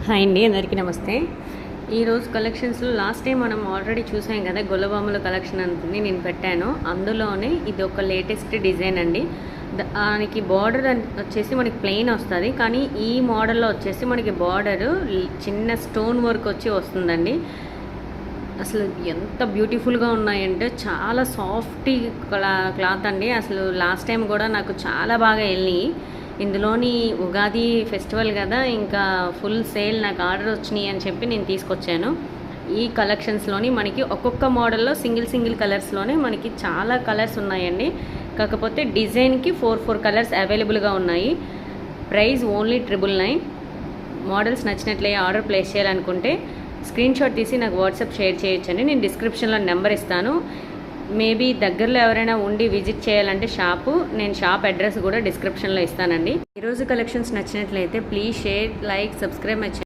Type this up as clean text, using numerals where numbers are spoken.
Hi అండి, అందరికీ నమస్తే. ఈరోజు కలెక్షన్స్లో లాస్ట్ టైం మనం ఆల్రెడీ చూసాం కదా, గొల్లబొమ్మల కలెక్షన్ అనుకుని నేను పెట్టాను. అందులోనే ఇది ఒక లేటెస్ట్ డిజైన్ అండి. దానికి బార్డర్ వచ్చేసి మనకి ప్లెయిన్ వస్తుంది, కానీ ఈ మోడల్లో వచ్చేసి మనకి బార్డరు చిన్న స్టోన్ వర్క్ వచ్చి వస్తుందండి. అసలు ఎంత బ్యూటిఫుల్గా ఉన్నాయంటే చాలా సాఫ్ట్ క్లాత్ అండి. అసలు లాస్ట్ టైం కూడా నాకు చాలా బాగా వెళ్ళినాయి. ఇందులోని ఉగాది ఫెస్టివల్ కదా, ఇంకా ఫుల్ సేల్ నాకు ఆర్డర్ వచ్చినాయి అని చెప్పి నేను తీసుకొచ్చాను. ఈ కలెక్షన్స్లోని మనకి ఒక్కొక్క మోడల్లో సింగిల్ కలర్స్లోనే మనకి చాలా కలర్స్ ఉన్నాయండి. కాకపోతే డిజైన్కి 4 కలర్స్ అవైలబుల్గా ఉన్నాయి. Price only 999. మోడల్స్ నచ్చినట్లే ఆర్డర్ ప్లేస్ చేయాలనుకుంటే స్క్రీన్ షాట్ తీసి నాకు వాట్సాప్ షేర్ చేయొచ్చండి. నేను డిస్క్రిప్షన్లో నెంబర్ ఇస్తాను. మేబీ దగ్గరలో ఎవరైనా ఉండి విజిట్ చేయాలంటే నేను షాప్ అడ్రస్ కూడా డిస్క్రిప్షన్లో ఇస్తానండి. ఈరోజు కలెక్షన్స్ నచ్చినట్లయితే please share, like, subscribe my channel.